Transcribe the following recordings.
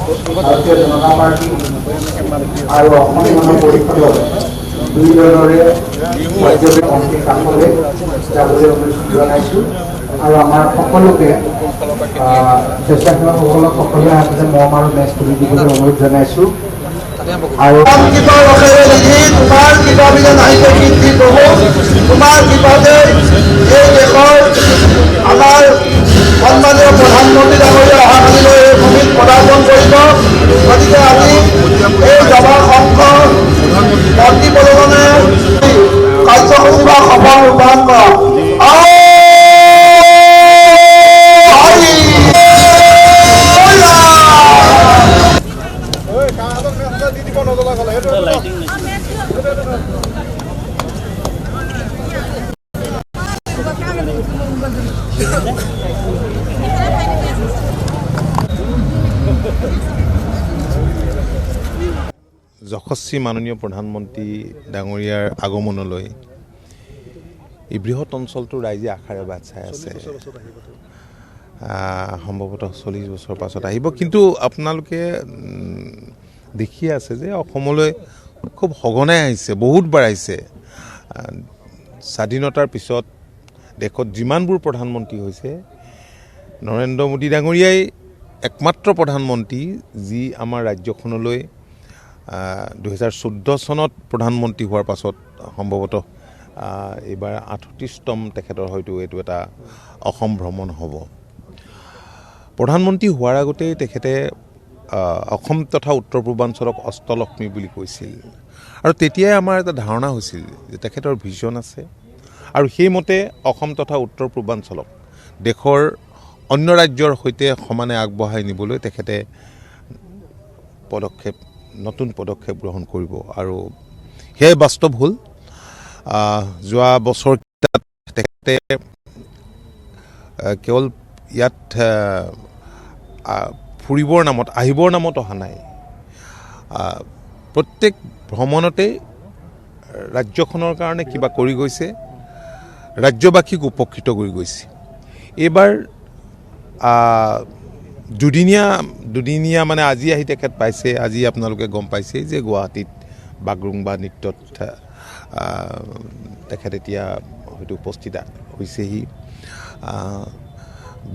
ভাৰতীয় জনতা পাৰ্টি আৰু অসম গণ পৰিষদৰ দুই দলৰে কাৰ্যবাহী কমিটিৰ কাষলৈ যাবলৈ অনুৰোধ জনাইছোঁ আৰু আমাৰ সকলোকে স্বেচ্ছাসেৱকসকলক সকলোৱে হাততে মম আৰু মেচ তুলি দিবলৈ অনুৰোধ জনাইছোঁ। আৰু তোমাৰ কিতাবিলে নাহিলে কীৰ্তি প্ৰভু, তোমাৰ কিতাবে এই দেশৰ আমাৰ সন্মানীয় প্ৰধানমন্ত্ৰী ডাঙৰীয়া অহাকালিলৈ এই ভূমিত পদাৰ্পণ কৰিব। গতিকে আজি এই সভা সংঘ মন্ত্ৰী প্ৰজনে কাৰ্যসূচী বা সফল ৰূপায়ণ কৰা। যশস্বী মাননীয় প্ৰধানমন্ত্ৰী ডাঙৰীয়াৰ আগমনলৈ এই বৃহৎ অঞ্চলটোৰ ৰাইজে আশাৰে বাট চাই আছে। সম্ভৱতঃ 40 বছৰ পাছত আহিব, কিন্তু আপোনালোকে দেখি আছে যে অসমলৈ খুব সঘনাই আহিছে, বহুতবাৰ আহিছে। স্বাধীনতাৰ পিছত দেশত যিমানবোৰ প্ৰধানমন্ত্ৰী হৈছে, নৰেন্দ্ৰ মোদী ডাঙৰীয়াই একমাত্ৰ প্ৰধানমন্ত্ৰী যি আমাৰ ৰাজ্যখনলৈ 2014 চনত প্ৰধানমন্ত্ৰী হোৱাৰ পাছত সম্ভৱতঃ এইবাৰ 38তম তেখেতৰ হয়তো এইটো এটা অসম ভ্ৰমণ হ'ব। প্ৰধানমন্ত্ৰী হোৱাৰ আগতেই তেখেতে অসম তথা উত্তৰ পূৰ্বাঞ্চলক অষ্টলক্ষ্মী বুলি কৈছিল, আৰু তেতিয়াই আমাৰ এটা ধাৰণা হৈছিল যে তেখেতৰ ভিজন আছে, আৰু সেইমতে অসম তথা উত্তৰ পূৰ্বাঞ্চলক দেশৰ অন্য ৰাজ্যৰ সৈতে সমানে আগবঢ়াই নিবলৈ তেখেতে নতুন পদক্ষেপ গ্ৰহণ কৰিব, আৰু সেয়াই বাস্তৱ হ'ল। যোৱা বছৰকেইটাত তেখেতে কেৱল ইয়াত ফুৰিবৰ নামত, আহিবৰ নামত অহা নাই। প্ৰত্যেক ভ্ৰমণতেই ৰাজ্যখনৰ কাৰণে কিবা কৰি গৈছে, ৰাজ্যবাসীক উপকৃত কৰি গৈছে। এইবাৰ দুদিনীয়া মানে আজি আহি তেখেত পাইছে। আজি আপোনালোকে গম পাইছে যে গুৱাহাটীত বাগৰুম্বা নৃত্যত তেখেত এতিয়া হয়তো উপস্থিত হৈছেহি।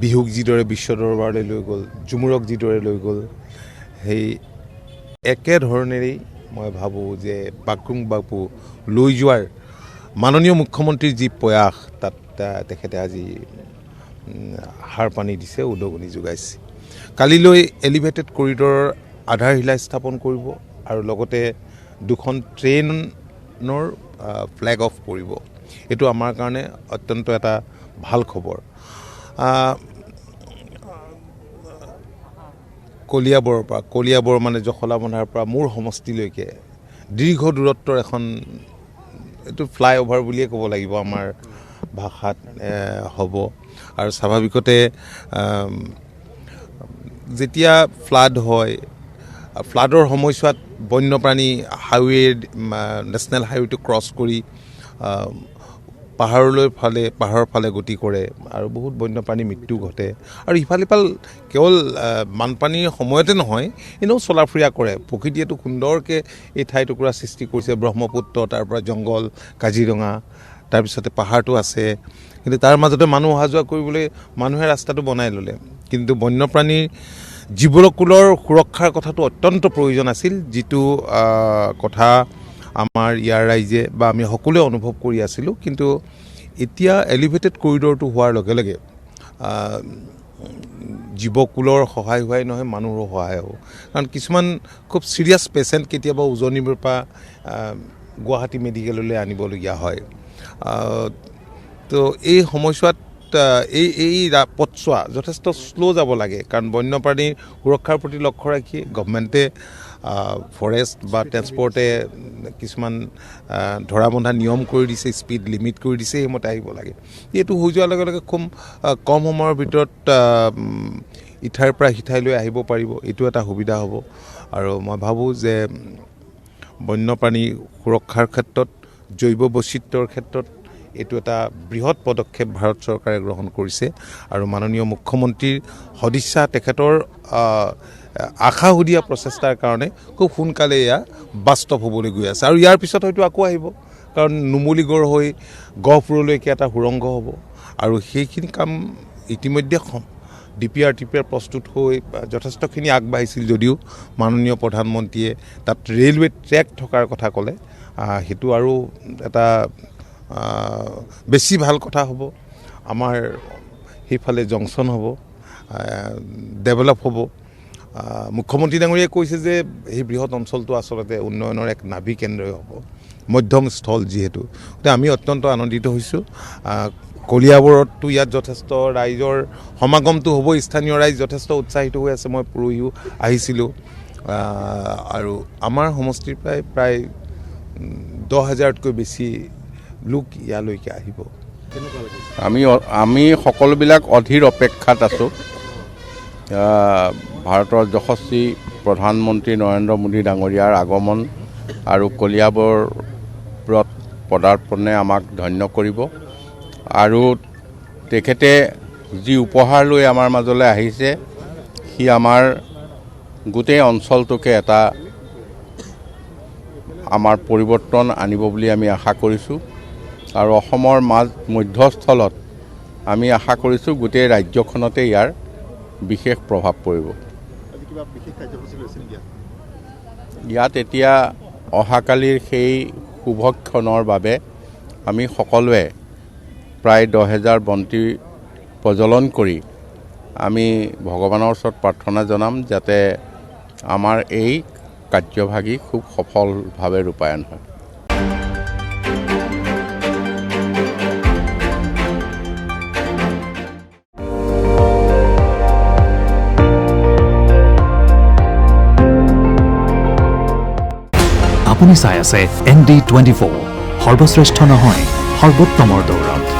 বিহুক যিদৰে বিশ্ব দৰবাৰলৈ লৈ গ'ল, ঝুমুৰক যিদৰে লৈ গ'ল, সেই একেধৰণেৰেই মই ভাবোঁ যে বাগৰুম্বাকো লৈ যোৱাৰ মাননীয় মুখ্যমন্ত্ৰীৰ যি প্ৰয়াস, তাত তেখেতে আজি হাৰ পানী দিছে, উদগনি যোগাইছে। কালিলৈ এলিভেটেড কৰিডৰৰ আধাৰশিলা স্থাপন কৰিব, আৰু লগতে 2খন ট্ৰেইনৰ ফ্লেগ অফ কৰিব। এইটো আমাৰ কাৰণে অত্যন্ত এটা ভাল খবৰ। কলিয়াবৰ মানে জখলাবন্ধাৰ পৰা মোৰ সমষ্টিলৈকে দীৰ্ঘ দূৰত্বৰ এখন, এইটো ফ্লাইঅভাৰ বুলিয়ে ক'ব লাগিব আমাৰ ভাষাত হ'ব। আৰু স্বাভাৱিকতে যেতিয়া ফ্লাড হয়, ফ্লাডৰ সময়ছোৱাত বন্যপ্ৰাণী নেশ্যনেল হাইৱেটো ক্ৰছ কৰি পাহাৰৰ ফালে গতি কৰে, আৰু বহুত বন্যপ্ৰাণী মৃত্যু ঘটে। আৰু ইফাল কেৱল বানপানীৰ সময়তে নহয়, এনেও চলা ফুৰা কৰে। প্ৰকৃতিয়েতো সুন্দৰকৈ এই ঠাইটুকুৰা সৃষ্টি কৰিছে। ব্ৰহ্মপুত্ৰ, তাৰ পৰা জংঘল, কাজিৰঙা, তাৰপিছতে পাহাৰটো আছে, কিন্তু তাৰ মাজতে মানুহ অহা যোৱা কৰিবলৈ মানুহে ৰাস্তাটো বনাই ল'লে। কিন্তু বন্যপ্ৰাণীৰ জীৱকুলৰ সুৰক্ষাৰ কথাটো অত্যন্ত প্ৰয়োজন আছিল, যিটো কথা আমাৰ ইয়াৰ ৰাইজে বা আমি সকলোৱে অনুভৱ কৰি আছিলোঁ। কিন্তু এতিয়া এলিভেটেড কৰিডৰটো হোৱাৰ লগে লগে জীৱকুলৰ সহায় হোৱাই নহয়, মানুহৰো সহায় হ'ব। কাৰণ কিছুমান খুব ছিৰিয়াছ পেচেণ্ট কেতিয়াবা উজনিৰ পৰা গুৱাহাটী মেডিকেললৈ আনিবলগীয়া হয়। তো এই সময়ছোৱাত এই পথছোৱা যথেষ্ট শ্ল' যাব লাগে, কাৰণ বন্যপ্ৰাণীৰ সুৰক্ষাৰ প্ৰতি লক্ষ্য ৰাখি গভমেণ্টে, ফৰেষ্ট বা ট্ৰেন্সপৰ্টে কিছুমান ধৰা বন্ধা নিয়ম কৰি দিছে, স্পীড লিমিট কৰি দিছে, সেইমতে আহিব লাগে। এইটো হৈ যোৱাৰ লগে লগে খুব কম সময়ৰ ভিতৰত ইঠাইৰ পৰা সিঠাইলৈ আহিব পাৰিব, এইটো এটা সুবিধা হ'ব। আৰু মই ভাবোঁ যে বন্যপ্ৰাণী সুৰক্ষাৰ ক্ষেত্ৰত, জৈৱ বৈচিত্ৰ্যৰ ক্ষেত্ৰত এইটো এটা বৃহৎ পদক্ষেপ ভাৰত চৰকাৰে গ্ৰহণ কৰিছে। আৰু মাননীয় মুখ্যমন্ত্ৰীৰ সদিচ্ছা, তেখেতৰ আশাসুদীয়া প্ৰচেষ্টাৰ কাৰণে খুব সোনকালে এয়া বাস্তৱ হ'বলৈ গৈ আছে আৰু ইয়াৰ পিছত হয়তো আকৌ আহিব কাৰণ নুমলীগড় হৈ গহপুৰলৈকে এটা সুৰংগ হ'ব আৰু সেইখিনি কাম ইতিমধ্যে DPR প্ৰস্তুত হৈ যথেষ্টখিনি আগবাঢ়িছিল যদিও মাননীয় প্ৰধানমন্ত্ৰীয়ে তাত ৰেলৱে ট্ৰেক থকাৰ কথা ক'লে সেইটো আৰু এটা বেছি ভাল কথা হ'ব আমাৰ সেইফালে জংচন হ'ব ডেভেলপ হ'ব মুখ্যমন্ত্ৰী ডাঙৰীয়াই কৈছে যে এই বৃহৎ অঞ্চলটো আচলতে উন্নয়নৰ এক নাভি কেন্দ্ৰই হ'ব মধ্যম স্থল যিহেতু গতিকে আমি অত্যন্ত আনন্দিত হৈছোঁ কলিয়াবৰতো ইয়াত যথেষ্ট ৰাইজৰ সমাগমটো হ'ব স্থানীয় ৰাইজ যথেষ্ট উৎসাহিত হৈ আছে মই পৰহিও আহিছিলোঁ আৰু আমাৰ সমষ্টিৰ প্ৰায় 10,000তকৈ বেছি লোক ইয়ালৈকে আহিব আমি সকলোবিলাক অধীৰ অপেক্ষাত আছোঁ ভাৰতৰ যশস্বী প্ৰধানমন্ত্ৰী নৰেন্দ্ৰ মোদী ডাঙৰীয়াৰ আগমন আৰু কলিয়াবৰত পদাৰ্পণে আমাক ধন্য কৰিব আৰু তেখেতে যি উপহাৰ লৈ আমাৰ মাজলৈ আহিছে সি আমাৰ গোটেই অঞ্চলটোকে এটা আমাৰ পৰিৱৰ্তন আনিব বুলি আমি আশা কৰিছোঁ আৰু অসমৰ মধ্যস্থলত আমি আশা কৰিছোঁ গোটেই ৰাজ্যখনতে ইয়াৰ বিশেষ প্ৰভাৱ পৰিব ইয়াত এতিয়া অহাকালিৰ সেই শুভক্ষণৰ বাবে আমি সকলোৱে প্ৰায় 10,000 বন্তি প্ৰজ্বলন কৰি আমি ভগৱানৰ ওচৰত প্ৰাৰ্থনা জনাম যাতে আমাৰ এই কাৰ্যভাগী খুব সফলভাৱে ৰূপায়ণ হয় আপুনি চাই আছে ND24 সৰ্বশ্ৰেষ্ঠ নহয় সৰ্বোত্তমৰ দৌৰত